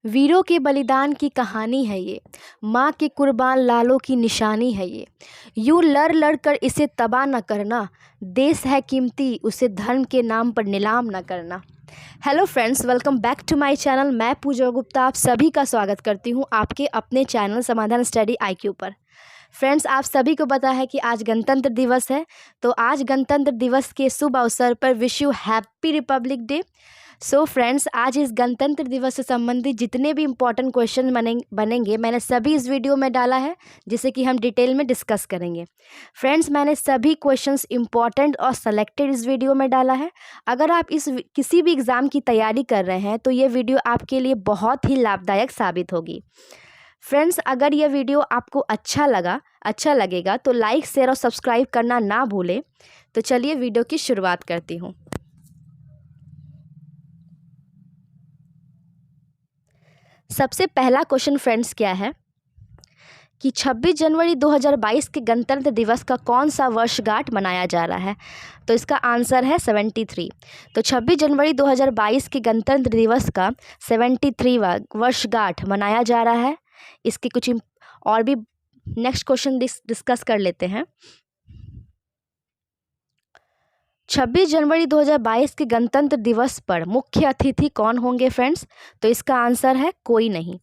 वीरों के बलिदान की कहानी है ये, माँ के कुर्बान लालों की निशानी है ये। यूं लड़ लड़ कर इसे तबाह न करना, देश है कीमती उसे धर्म के नाम पर नीलाम न करना। Hello friends, welcome back to my channel. मैं पूजा गुप्ता आप सभी का स्वागत करती हूँ आपके अपने चैनल समाधान स्टडी IQ पर। फ्रेंड्स, आप सभी को पता है कि आज गणतंत्र दिवस है, तो आज गणतंत्र दिवस के शुभ अवसर पर wish you happy Republic day. So friends, आज इस गणतंत्र दिवस से संबंधित जितने भी इम्पोर्टेंट क्वेश्चन बनेंगे मैंने सभी इस वीडियो में डाला है, जिसे कि हम डिटेल में डिस्कस करेंगे। फ्रेंड्स, मैंने सभी क्वेश्चंस इम्पॉर्टेंट और सेलेक्टेड इस वीडियो में डाला है। अगर आप किसी भी एग्ज़ाम की तैयारी कर रहे हैं तो ये वीडियो आपके लिए बहुत ही लाभदायक साबित होगी। फ्रेंड्स, अगर यह वीडियो आपको अच्छा लगेगा तो लाइक, शेयर और सब्सक्राइब करना ना भूलें। तो चलिए वीडियो की शुरुआत करती हूँ। सबसे पहला क्वेश्चन फ्रेंड्स क्या है कि 26 जनवरी 2022 के गणतंत्र दिवस का कौन सा वर्षगांठ मनाया जा रहा है? तो इसका आंसर है 73। तो 26 जनवरी 2022 के गणतंत्र दिवस का 73वां वर्षगांठ मनाया जा रहा है। इसके कुछ और भी नेक्स्ट क्वेश्चन डिस्कस कर लेते हैं। 26 जनवरी 2022 के गणतंत्र दिवस पर मुख्य अतिथि कौन होंगे फ्रेंड्स? तो इसका आंसर है कोई नहीं।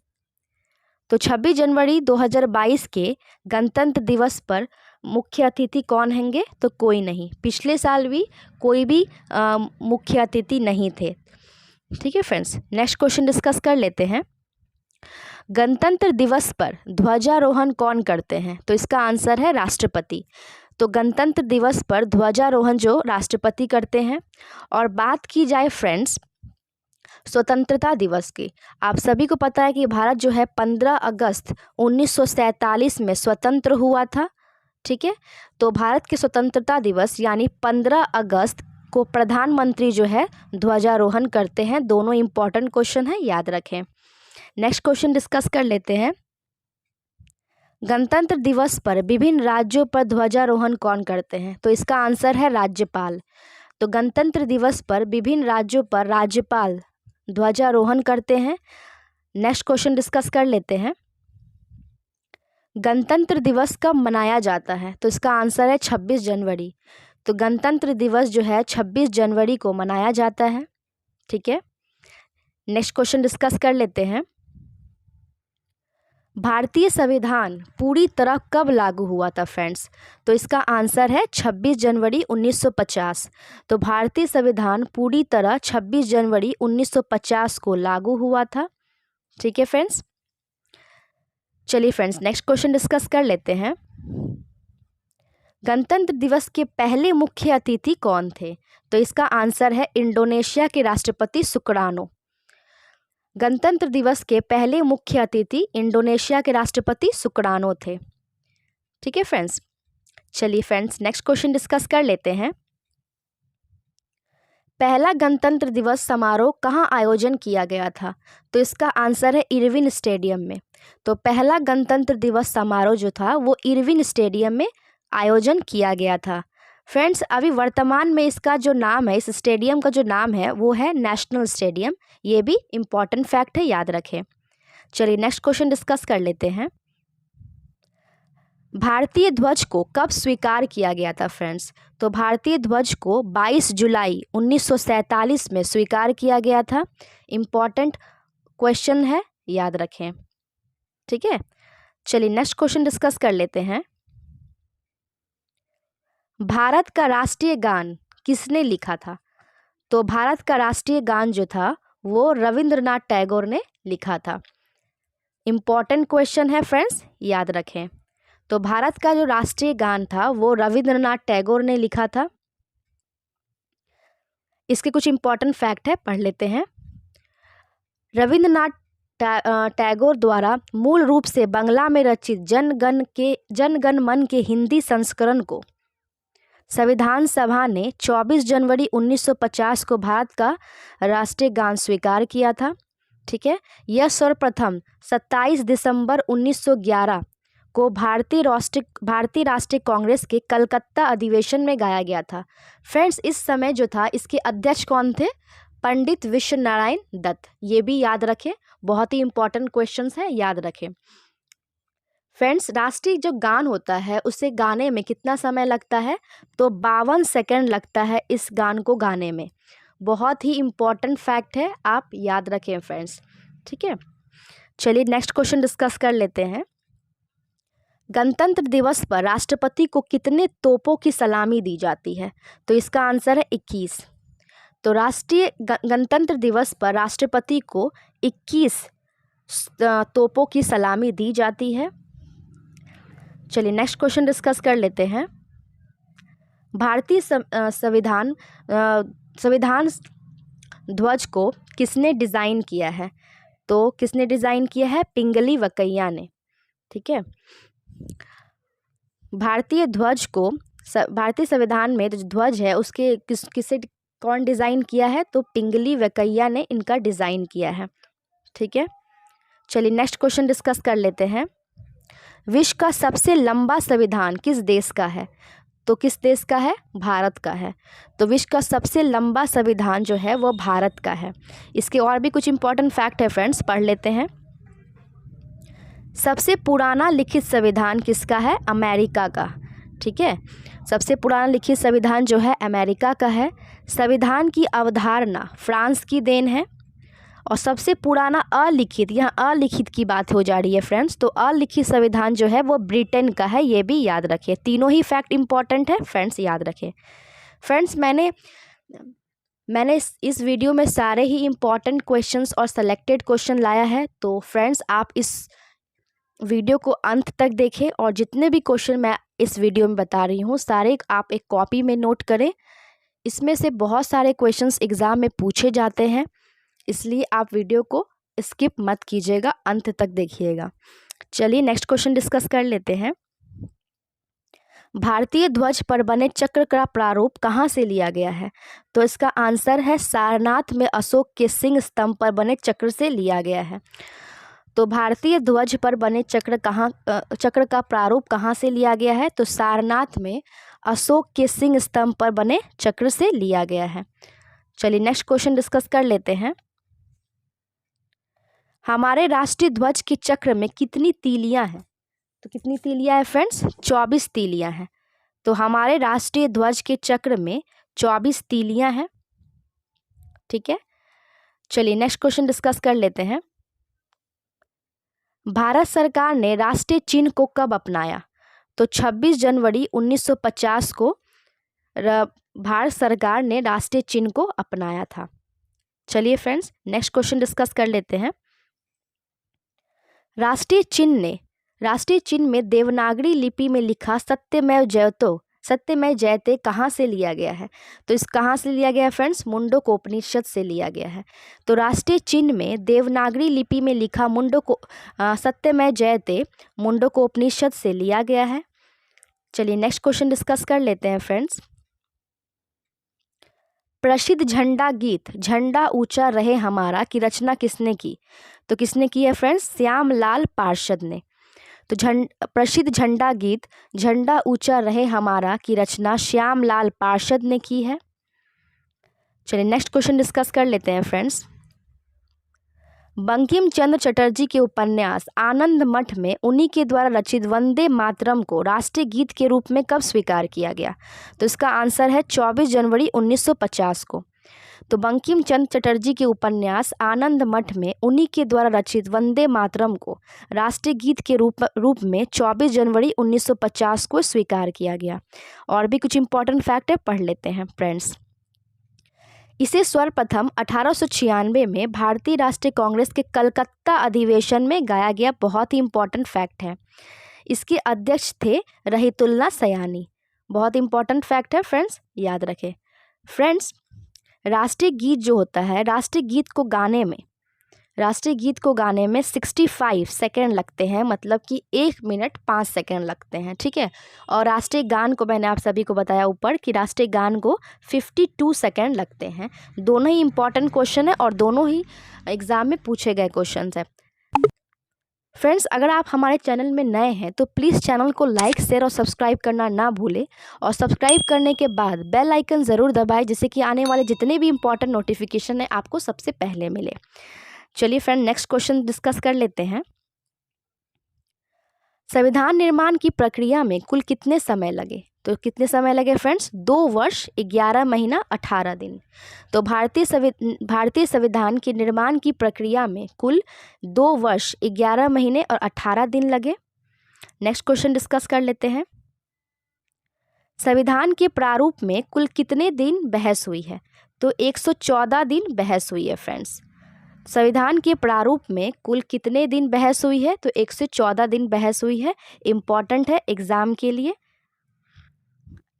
तो 26 जनवरी 2022 के गणतंत्र दिवस पर मुख्य अतिथि कौन होंगे? तो कोई नहीं। पिछले साल भी कोई भी मुख्य अतिथि नहीं थे। ठीक है फ्रेंड्स, नेक्स्ट क्वेश्चन डिस्कस कर लेते हैं। गणतंत्र दिवस पर ध्वजारोहण कौन करते हैं? तो इसका आंसर है राष्ट्रपति। तो गणतंत्र दिवस पर ध्वजारोहण जो राष्ट्रपति करते हैं। और बात की जाए फ्रेंड्स स्वतंत्रता दिवस की, आप सभी को पता है कि भारत जो है 15 अगस्त 1947 में स्वतंत्र हुआ था। ठीक है, तो भारत के स्वतंत्रता दिवस यानी 15 अगस्त को प्रधानमंत्री जो है ध्वजारोहण करते हैं। दोनों इंपॉर्टेंट क्वेश्चन है, याद रखें। नेक्स्ट क्वेश्चन डिस्कस कर लेते हैं। गणतंत्र दिवस पर विभिन्न राज्यों पर ध्वजारोहण कौन करते हैं? तो इसका आंसर है राज्यपाल। तो गणतंत्र दिवस पर विभिन्न राज्यों पर राज्यपाल ध्वजारोहण करते हैं। नेक्स्ट क्वेश्चन डिस्कस कर लेते हैं। गणतंत्र दिवस कब मनाया जाता है? तो इसका आंसर है 26 जनवरी। तो गणतंत्र दिवस जो है 26 जनवरी को मनाया जाता है। ठीक है, नेक्स्ट क्वेश्चन डिस्कस कर लेते हैं। भारतीय संविधान पूरी तरह कब लागू हुआ था फ्रेंड्स? तो इसका आंसर है 26 जनवरी 1950। तो भारतीय संविधान पूरी तरह 26 जनवरी 1950 को लागू हुआ था। ठीक है फ्रेंड्स, चलिए फ्रेंड्स नेक्स्ट क्वेश्चन डिस्कस कर लेते हैं। गणतंत्र दिवस के पहले मुख्य अतिथि कौन थे? तो इसका आंसर है इंडोनेशिया के राष्ट्रपति सुकर्नो। गणतंत्र दिवस के पहले मुख्य अतिथि इंडोनेशिया के राष्ट्रपति सुकर्नो थे। ठीक है फ्रेंड्स, चलिए फ्रेंड्स नेक्स्ट क्वेश्चन डिस्कस कर लेते हैं। पहला गणतंत्र दिवस समारोह कहाँ आयोजन किया गया था? तो इसका आंसर है इरविन स्टेडियम में। तो पहला गणतंत्र दिवस समारोह जो था वो इरविन स्टेडियम में आयोजन किया गया था। फ्रेंड्स, अभी वर्तमान में इसका जो नाम है, इस स्टेडियम का जो नाम है वो है नेशनल स्टेडियम। ये भी इम्पॉर्टेंट फैक्ट है, याद रखें। चलिए नेक्स्ट क्वेश्चन डिस्कस कर लेते हैं। भारतीय ध्वज को कब स्वीकार किया गया था फ्रेंड्स? तो भारतीय ध्वज को 22 जुलाई 1947 में स्वीकार किया गया था। इम्पॉर्टेंट क्वेश्चन है, याद रखें। ठीक है, चलिए नेक्स्ट क्वेश्चन डिस्कस कर लेते हैं। भारत का राष्ट्रीय गान किसने लिखा था? तो भारत का राष्ट्रीय गान जो था वो रविंद्रनाथ टैगोर ने लिखा था। इम्पॉर्टेंट क्वेश्चन है फ्रेंड्स, याद रखें। तो भारत का जो राष्ट्रीय गान था वो रविंद्रनाथ टैगोर ने लिखा था। इसके कुछ इम्पॉर्टेंट फैक्ट है, पढ़ लेते हैं। रविंद्रनाथ टैगोर द्वारा मूल रूप से बांग्ला में रचित जनगण मन के हिंदी संस्करण को संविधान सभा ने 24 जनवरी 1950 को भारत का राष्ट्रीय गान स्वीकार किया था। ठीक है, यह सर्वप्रथम 27 दिसंबर 1911 को भारतीय राष्ट्रीय कांग्रेस के कलकत्ता अधिवेशन में गाया गया था। फ्रेंड्स, इस समय जो था इसके अध्यक्ष कौन थे? पंडित विश्व नारायण दत्त। ये भी याद रखें, बहुत ही इंपॉर्टेंट क्वेश्चंस है, याद रखें। फ्रेंड्स, राष्ट्रीय जो गान होता है उसे गाने में कितना समय लगता है? तो 52 सेकंड लगता है इस गान को गाने में। बहुत ही इम्पॉर्टेंट फैक्ट है, आप याद रखें फ्रेंड्स, ठीक है। चलिए नेक्स्ट क्वेश्चन डिस्कस कर लेते हैं। गणतंत्र दिवस पर राष्ट्रपति को कितने तोपों की सलामी दी जाती है? तो इसका आंसर है 21। तो राष्ट्रीय गणतंत्र दिवस पर राष्ट्रपति को 21 तोपों की सलामी दी जाती है। चलिए नेक्स्ट क्वेश्चन डिस्कस कर लेते हैं। भारतीय संविधान ध्वज को किसने डिज़ाइन किया है? तो किसने डिज़ाइन किया है? पिंगली वकैया ने, ठीक है। भारतीय संविधान में जो ध्वज है उसके किसे कौन डिज़ाइन किया है? तो पिंगली वकैया ने इनका डिज़ाइन किया है, ठीक है। चलिए नेक्स्ट क्वेश्चन डिस्कस कर लेते हैं। विश्व का सबसे लंबा संविधान किस देश का है? तो किस देश का है? भारत का है। तो विश्व का सबसे लंबा संविधान जो है वो भारत का है। इसके और भी कुछ इंपॉर्टेंट फैक्ट है फ्रेंड्स, पढ़ लेते हैं। सबसे पुराना लिखित संविधान किसका है? अमेरिका का, ठीक है। सबसे पुराना लिखित संविधान जो है अमेरिका का है। संविधान की अवधारणा फ्रांस की देन है। और सबसे पुराना अलिखित, यहाँ अलिखित की बात हो जा रही है फ्रेंड्स, तो अलिखित संविधान जो है वो ब्रिटेन का है। ये भी याद रखें, तीनों ही फैक्ट इंपॉर्टेंट है फ्रेंड्स, याद रखें। फ्रेंड्स, मैंने इस वीडियो में सारे ही इंपॉर्टेंट क्वेश्चंस और सेलेक्टेड क्वेश्चन लाया है। तो फ्रेंड्स, आप इस वीडियो को अंत तक देखें और जितने भी क्वेश्चन मैं इस वीडियो में बता रही हूँ सारे आप एक कॉपी में नोट करें। इसमें से बहुत सारे क्वेश्चंस एग्ज़ाम में पूछे जाते हैं, इसलिए आप वीडियो को स्किप मत कीजिएगा, अंत तक देखिएगा। चलिए नेक्स्ट क्वेश्चन डिस्कस कर लेते हैं। भारतीय ध्वज पर बने चक्र का प्रारूप कहाँ से लिया गया है? तो इसका आंसर है सारनाथ में अशोक के सिंह स्तंभ पर बने चक्र से लिया गया है। तो भारतीय ध्वज पर बने चक्र का प्रारूप कहाँ से लिया गया है? तो सारनाथ में अशोक के सिंह स्तंभ पर बने चक्र से लिया गया है। चलिए नेक्स्ट क्वेश्चन डिस्कस कर लेते हैं। हमारे राष्ट्रीय ध्वज के चक्र में कितनी तीलियां हैं? तो कितनी तीलियां हैं फ्रेंड्स? 24 तीलियां हैं। तो हमारे राष्ट्रीय ध्वज के चक्र में 24 तीलियां हैं, ठीक है। चलिए नेक्स्ट क्वेश्चन डिस्कस कर लेते हैं। भारत सरकार ने राष्ट्रीय चिन्ह को कब अपनाया? तो 26 जनवरी 1950 को भारत सरकार ने राष्ट्रीय चिन्ह को अपनाया था। चलिए फ्रेंड्स नेक्स्ट क्वेश्चन डिस्कस कर लेते हैं। राष्ट्रीय चिन्ह में देवनागरी लिपि में लिखा सत्यमेव जयते कहाँ से लिया गया है? तो इस कहाँ से लिया गया है फ्रेंड्स? मुंडकोपनिषद से लिया गया है। तो राष्ट्रीय चिन्ह में देवनागरी लिपि में लिखा सत्यमेव जयते मुंडकोपनिषद से लिया गया है। चलिए नेक्स्ट क्वेश्चन डिस्कस कर लेते हैं फ्रेंड्स। प्रसिद्ध झंडा गीत झंडा ऊंचा रहे हमारा की रचना किसने की? तो किसने की है फ्रेंड्स? श्यामलाल पार्षद ने। तो प्रसिद्ध झंडा गीत झंडा ऊंचा रहे हमारा की रचना श्यामलाल पार्षद ने की है। चलिए नेक्स्ट क्वेश्चन डिस्कस कर लेते हैं फ्रेंड्स। बंकिम चंद्र चटर्जी के उपन्यास आनंद मठ में उन्हीं के द्वारा रचित वंदे मातरम को राष्ट्रीय गीत के रूप में कब स्वीकार किया गया? तो इसका आंसर है 24 जनवरी 1950 को। तो बंकिम चंद्र चटर्जी के उपन्यास आनंद मठ में उन्हीं के द्वारा रचित वंदे मातरम को राष्ट्रीय गीत के रूप में 24 जनवरी 1950 को स्वीकार किया गया। और भी कुछ इंपॉर्टेंट फैक्ट है, पढ़ लेते हैं फ्रेंड्स। इसे सर्वप्रथम 1896 में भारतीय राष्ट्रीय कांग्रेस के कलकत्ता अधिवेशन में गाया गया। बहुत ही इंपॉर्टेंट फैक्ट है। इसके अध्यक्ष थे रहीतुल्लाह सयानी। बहुत इंपॉर्टेंट फैक्ट है फ्रेंड्स, याद रखें। फ्रेंड्स, राष्ट्रीय गीत जो होता है, राष्ट्रीय गीत को गाने में 65 सेकेंड लगते हैं, मतलब कि 1 मिनट 5 सेकेंड लगते हैं, ठीक है। और राष्ट्रीय गान को मैंने आप सभी को बताया ऊपर कि राष्ट्रीय गान को 52 सेकेंड लगते हैं। दोनों ही इंपॉर्टेंट क्वेश्चन है और दोनों ही एग्जाम में पूछे गए क्वेश्चन है। फ्रेंड्स, अगर आप हमारे चैनल में नए हैं तो प्लीज़ चैनल को लाइक, शेयर और सब्सक्राइब करना ना भूलें, और सब्सक्राइब करने के बाद बेल आइकन ज़रूर दबाएं, जिससे कि आने वाले जितने भी इंपॉर्टेंट नोटिफिकेशन है आपको सबसे पहले मिले। चलिए फ्रेंड, नेक्स्ट क्वेश्चन डिस्कस कर लेते हैं। संविधान निर्माण की प्रक्रिया में कुल कितने समय लगे? तो कितने समय लगे फ्रेंड्स? 2 वर्ष 11 महीना 18 दिन। तो भारतीय संविधान के निर्माण की प्रक्रिया में कुल 2 वर्ष 11 महीने और 18 दिन लगे। नेक्स्ट क्वेश्चन डिस्कस कर लेते हैं। संविधान के प्रारूप में कुल कितने दिन बहस हुई है? तो 114 दिन बहस हुई है फ्रेंड्स। संविधान के प्रारूप में कुल कितने दिन बहस हुई है? तो 114 दिन बहस हुई है। इम्पॉर्टेंट है एग्जाम के लिए।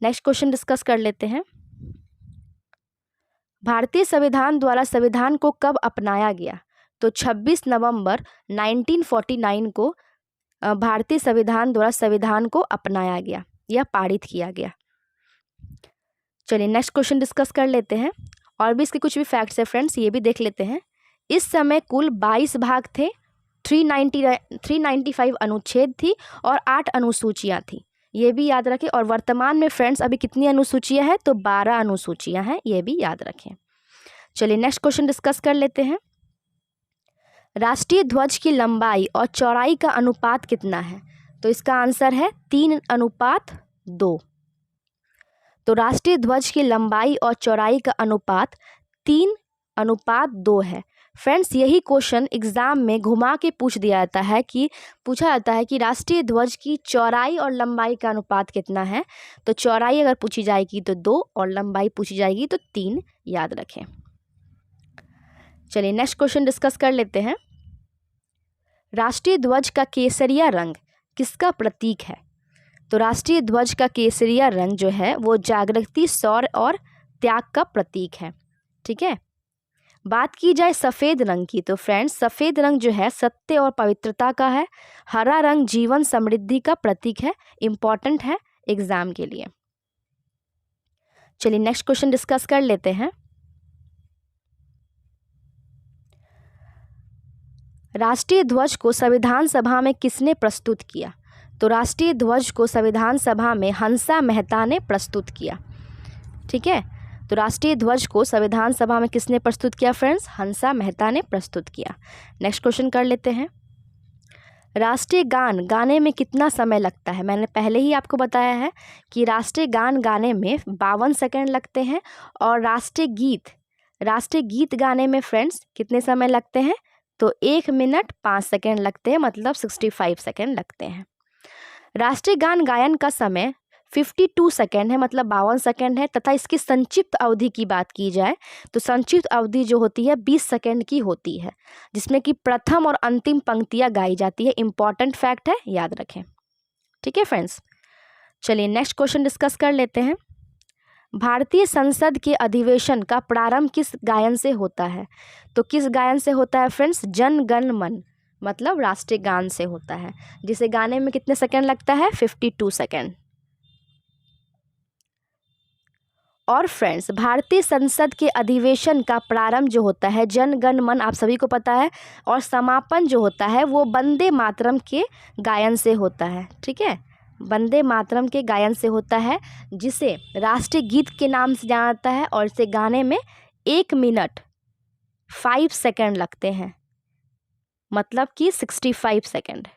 नेक्स्ट क्वेश्चन डिस्कस कर लेते हैं। भारतीय संविधान द्वारा संविधान को कब अपनाया गया? तो 26 नवंबर 1949 को भारतीय संविधान द्वारा संविधान को अपनाया गया या पारित किया गया। चलिए नेक्स्ट क्वेश्चन डिस्कस कर लेते हैं। और भी इसके कुछ भी फैक्ट्स है फ्रेंड्स, ये भी देख लेते हैं। इस समय कुल 22 भाग थे, 395 अनुच्छेद थी और 8 अनुसूचियां थी, ये भी याद रखें। और वर्तमान में फ्रेंड्स अभी कितनी अनुसूचियां हैं? तो 12 अनुसूचियां हैं, ये भी याद रखें। चलिए नेक्स्ट क्वेश्चन डिस्कस कर लेते हैं। राष्ट्रीय ध्वज की लंबाई और चौड़ाई का अनुपात कितना है? तो इसका आंसर है 3:2। तो राष्ट्रीय ध्वज की लंबाई और चौड़ाई का अनुपात 3:2 है। फ्रेंड्स, यही क्वेश्चन एग्जाम में घुमा के पूछा जाता है कि राष्ट्रीय ध्वज की चौड़ाई और लंबाई का अनुपात कितना है। तो चौड़ाई अगर पूछी जाएगी तो 2 और लंबाई पूछी जाएगी तो 3, याद रखें। चलिए नेक्स्ट क्वेश्चन डिस्कस कर लेते हैं। राष्ट्रीय ध्वज का केसरिया रंग किसका प्रतीक है? तो राष्ट्रीय ध्वज का केसरिया रंग जो है वो जागृति, शौर्य और त्याग का प्रतीक है। ठीक है। बात की जाए सफ़ेद रंग की, तो फ्रेंड्स सफ़ेद रंग जो है सत्य और पवित्रता का है। हरा रंग जीवन समृद्धि का प्रतीक है। इम्पॉर्टेंट है एग्जाम के लिए। चलिए नेक्स्ट क्वेश्चन डिस्कस कर लेते हैं। राष्ट्रीय ध्वज को संविधान सभा में किसने प्रस्तुत किया? तो राष्ट्रीय ध्वज को संविधान सभा में हंसा मेहता ने प्रस्तुत किया। ठीक है। तो राष्ट्रीय ध्वज को संविधान सभा में किसने प्रस्तुत किया फ्रेंड्स? हंसा मेहता ने प्रस्तुत किया। नेक्स्ट क्वेश्चन कर लेते हैं। राष्ट्रीय गान गाने में कितना समय लगता है? मैंने पहले ही आपको बताया है कि राष्ट्रीय गान गाने में 52 सेकंड लगते हैं, और राष्ट्रीय गीत गाने में फ्रेंड्स कितने समय लगते हैं? तो 1 मिनट 5 सेकंड लगते हैं, मतलब 65 सेकंड लगते हैं। राष्ट्रीय गान गायन का समय 52 सेकेंड है, मतलब 52 सेकेंड है, तथा इसकी संक्षिप्त अवधि की बात की जाए तो संक्षिप्त अवधि जो होती है 20 सेकेंड की होती है, जिसमें कि प्रथम और अंतिम पंक्तियां गाई जाती है। इंपॉर्टेंट फैक्ट है, याद रखें। ठीक है फ्रेंड्स। चलिए नेक्स्ट क्वेश्चन डिस्कस कर लेते हैं। भारतीय संसद के अधिवेशन का प्रारंभ किस गायन से होता है? तो किस गायन से होता है फ्रेंड्स? जन गण मन, मतलब राष्ट्रीय गान से होता है, जिसे गाने में कितने सेकेंड लगता है? 52 सेकेंड। और फ्रेंड्स भारतीय संसद के अधिवेशन का प्रारंभ जो होता है जन गण मन, आप सभी को पता है, और समापन जो होता है वो वंदे मातरम के गायन से होता है। ठीक है, वंदे मातरम के गायन से होता है, जिसे राष्ट्रीय गीत के नाम से जाना जाता है, और इसे गाने में 1 मिनट 5 सेकेंड लगते हैं, मतलब कि 65 सेकेंड।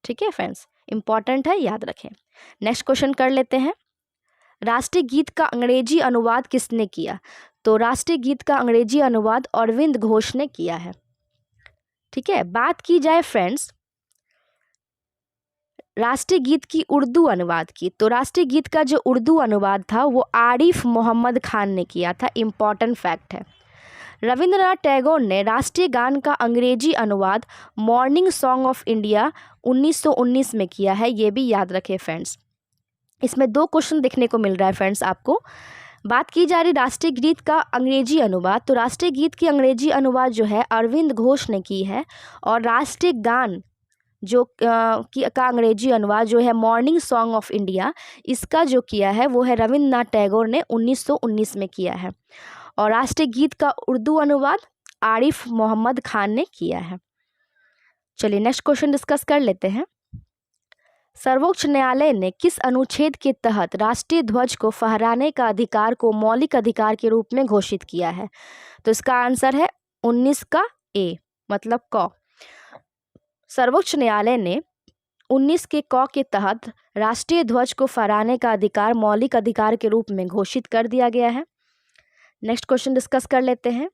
ठीक है फ्रेंड्स, इंपॉर्टेंट है, याद रखें। नेक्स्ट क्वेश्चन कर लेते हैं। राष्ट्रीय गीत का अंग्रेजी अनुवाद किसने किया? तो राष्ट्रीय गीत का अंग्रेजी अनुवाद अरविंद घोष ने किया है। ठीक है। बात की जाए फ्रेंड्स राष्ट्रीय गीत की उर्दू अनुवाद की, तो राष्ट्रीय गीत का जो उर्दू अनुवाद था वो आरिफ मोहम्मद खान ने किया था। इम्पॉर्टेंट फैक्ट है। रविंद्रनाथ टैगोर ने राष्ट्रीय गान का अंग्रेजी अनुवाद मॉर्निंग सॉन्ग ऑफ इंडिया 1919 में किया है। ये भी याद रखें फ्रेंड्स। इसमें 2 क्वेश्चन देखने को मिल रहा है फ्रेंड्स आपको। बात की जा रही राष्ट्रीय गीत का अंग्रेजी अनुवाद, तो राष्ट्रीय गीत की अंग्रेजी अनुवाद जो है अरविंद घोष ने की है, और राष्ट्रीय गान जो का अंग्रेजी अनुवाद जो है मॉर्निंग सॉन्ग ऑफ इंडिया, इसका जो किया है वो है रविंद्रनाथ टैगोर ने 1919 में किया है, और राष्ट्रीय गीत का उर्दू अनुवाद आरिफ मोहम्मद खान ने किया है। चलिए नेक्स्ट क्वेश्चन डिस्कस कर लेते हैं। सर्वोच्च न्यायालय ने किस अनुच्छेद के तहत राष्ट्रीय ध्वज को फहराने का अधिकार को मौलिक अधिकार के रूप में घोषित किया है? तो इसका आंसर है 19 का ए, मतलब क। सर्वोच्च न्यायालय ने 19 के क के तहत राष्ट्रीय ध्वज को फहराने का अधिकार मौलिक अधिकार के रूप में घोषित कर दिया गया है। नेक्स्ट क्वेश्चन डिस्कस कर लेते हैं।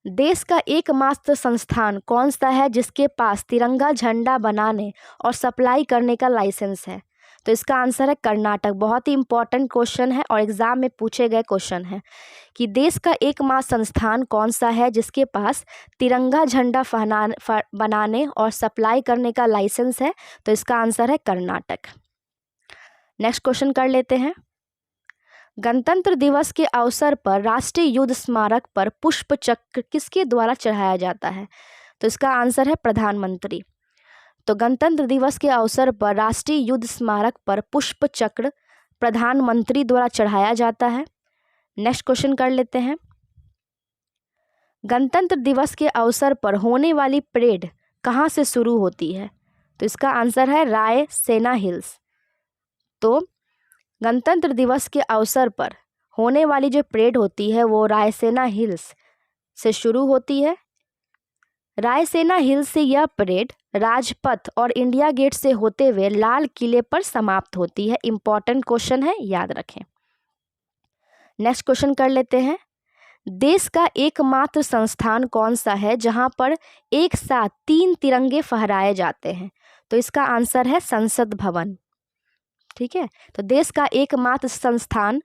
देश का एकमात्र संस्थान कौन सा है जिसके पास तिरंगा झंडा बनाने और सप्लाई करने का लाइसेंस है? तो इसका आंसर है कर्नाटक। बहुत ही इंपॉर्टेंट क्वेश्चन है और एग्जाम में पूछे गए क्वेश्चन है कि देश का एकमात्र संस्थान कौन सा है जिसके पास तिरंगा झंडा बनाने और सप्लाई करने का लाइसेंस है? तो इसका आंसर है कर्नाटक। नेक्स्ट क्वेश्चन कर लेते हैं। गणतंत्र दिवस के अवसर पर राष्ट्रीय युद्ध स्मारक पर पुष्प चक्र किसके द्वारा चढ़ाया जाता है? तो इसका आंसर है प्रधानमंत्री। तो गणतंत्र दिवस के अवसर पर राष्ट्रीय युद्ध स्मारक पर पुष्प चक्र प्रधानमंत्री द्वारा चढ़ाया जाता है। नेक्स्ट क्वेश्चन कर लेते हैं। गणतंत्र दिवस के अवसर पर होने वाली परेड कहाँ से शुरू होती है? तो इसका आंसर है रायसेना हिल्स। तो गणतंत्र दिवस के अवसर पर होने वाली जो परेड होती है वो रायसेना हिल्स से शुरू होती है। रायसेना हिल्स से यह परेड राजपथ और इंडिया गेट से होते हुए लाल किले पर समाप्त होती है। इंपॉर्टेंट क्वेश्चन है, याद रखें। नेक्स्ट क्वेश्चन कर लेते हैं। देश का एकमात्र संस्थान कौन सा है जहां पर एक साथ 3 तिरंगे फहराए जाते हैं? तो इसका आंसर है संसद भवन। ठीक है, तो देश का एकमात्र संस्थान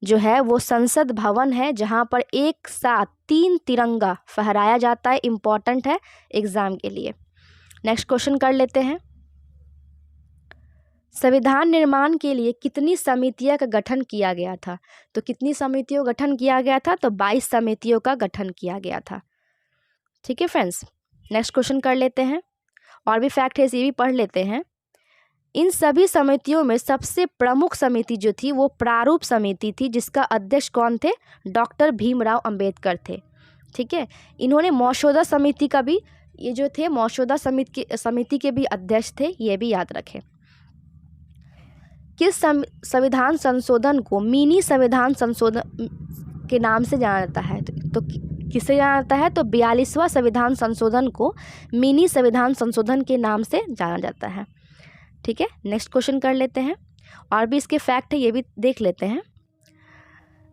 जो है वो संसद भवन है जहां पर एक साथ 3 तिरंगा फहराया जाता है। इंपॉर्टेंट है एग्जाम के लिए। नेक्स्ट क्वेश्चन कर लेते हैं। संविधान निर्माण के लिए कितनी समितियों का गठन किया गया था? तो कितनी समितियों का गठन किया गया था? तो 22 समितियों का गठन किया गया था। ठीक है फ्रेंड्स, नेक्स्ट क्वेश्चन कर लेते हैं। और भी फैक्ट है, ये भी पढ़ लेते हैं। इन सभी समितियों में सबसे प्रमुख समिति जो थी वो प्रारूप समिति थी, जिसका अध्यक्ष कौन थे? डॉक्टर भीमराव अंबेडकर थे। ठीक है, इन्होंने मौजूदा समिति का भी, ये जो थे मौजूदा समिति के भी अध्यक्ष थे, ये भी याद रखें। किस संविधान संशोधन को मिनी संविधान संशोधन के नाम से जाना जाता है? तो किसे जाना जाता है? तो 42वां संविधान संशोधन को मिनी संविधान संशोधन के नाम से जाना जाता है। ठीक है, नेक्स्ट क्वेश्चन कर लेते हैं। और भी इसके फैक्ट है, ये भी देख लेते हैं।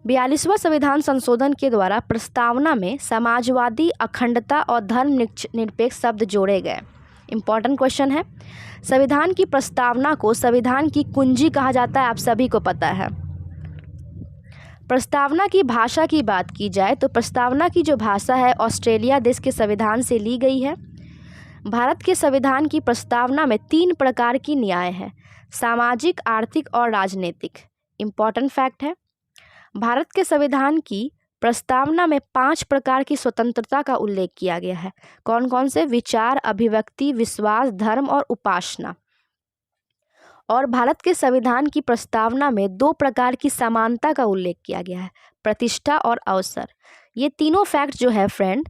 42वां संविधान संशोधन के द्वारा प्रस्तावना में समाजवादी, अखंडता और धर्मनिरपेक्ष शब्द जोड़े गए। इंपॉर्टेंट क्वेश्चन है। संविधान की प्रस्तावना को संविधान की कुंजी कहा जाता है, आप सभी को पता है। प्रस्तावना की भाषा की बात की जाए तो प्रस्तावना की जो भाषा है ऑस्ट्रेलिया देश के संविधान से ली गई है। भारत के संविधान की प्रस्तावना में 3 प्रकार की न्याय है, सामाजिक, आर्थिक और राजनीतिक। इंपॉर्टेंट फैक्ट है। भारत के संविधान की प्रस्तावना में 5 प्रकार की स्वतंत्रता का उल्लेख किया गया है। कौन कौन से? विचार, अभिव्यक्ति, विश्वास, धर्म और उपासना। और भारत के संविधान की प्रस्तावना में 2 प्रकार की समानता का उल्लेख किया गया है, प्रतिष्ठा और अवसर। ये तीनों फैक्ट जो है फ्रेंड,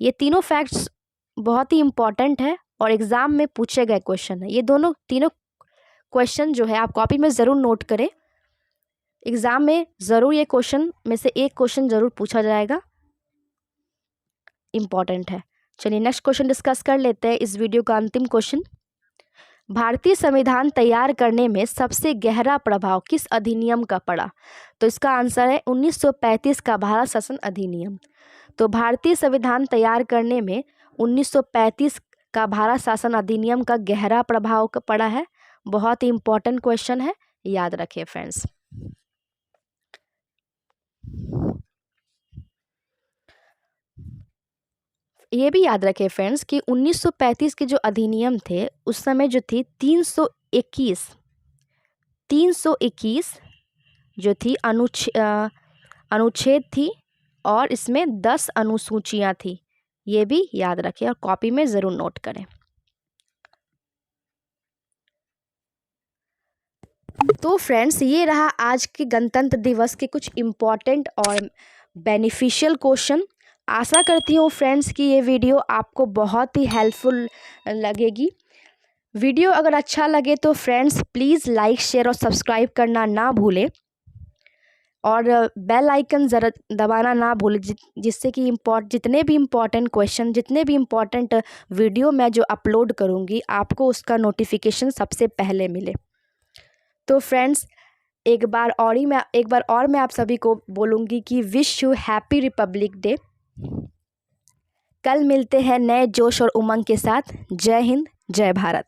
ये तीनों फैक्ट्स बहुत ही इंपॉर्टेंट है और एग्जाम में पूछे गए क्वेश्चन है। ये तीनों क्वेश्चन जो है आप कॉपी में ज़रूर नोट करें। एग्जाम में ज़रूर ये क्वेश्चन में से एक क्वेश्चन ज़रूर पूछा जाएगा, इंपॉर्टेंट है। चलिए नेक्स्ट क्वेश्चन डिस्कस कर लेते हैं। इस वीडियो का अंतिम क्वेश्चन। भारतीय संविधान तैयार करने में सबसे गहरा प्रभाव किस अधिनियम का पड़ा? तो इसका आंसर है 1935 का भारत शासन अधिनियम। तो भारतीय संविधान तैयार करने में 1935 का भारत शासन अधिनियम का गहरा प्रभाव पड़ा है। बहुत ही इंपॉर्टेंट क्वेश्चन है, याद रखिए फ्रेंड्स। ये भी याद रखें फ्रेंड्स कि 1935 के जो अधिनियम थे उस समय जो थी 321 जो थी अनुच्छेद थी और इसमें 10 अनुसूचियां थी। ये भी याद रखें और कॉपी में ज़रूर नोट करें। तो फ्रेंड्स, ये रहा आज के गणतंत्र दिवस के कुछ इम्पॉर्टेंट और बेनिफिशियल क्वेश्चन। आशा करती हूँ फ्रेंड्स कि ये वीडियो आपको बहुत ही हेल्पफुल लगेगी। वीडियो अगर अच्छा लगे तो फ्रेंड्स प्लीज़ लाइक शेयर और सब्सक्राइब करना ना भूलें और बेल आइकन ज़रा दबाना ना भूलें, जिससे कि जितने भी इम्पोर्टेंट क्वेश्चन, जितने भी इम्पोर्टेंट वीडियो मैं जो अपलोड करूँगी आपको उसका नोटिफिकेशन सबसे पहले मिले। तो फ्रेंड्स एक बार और मैं आप सभी को बोलूँगी कि wish you happy Republic day. कल मिलते हैं नए जोश और उमंग के साथ। जय हिंद, जय भारत।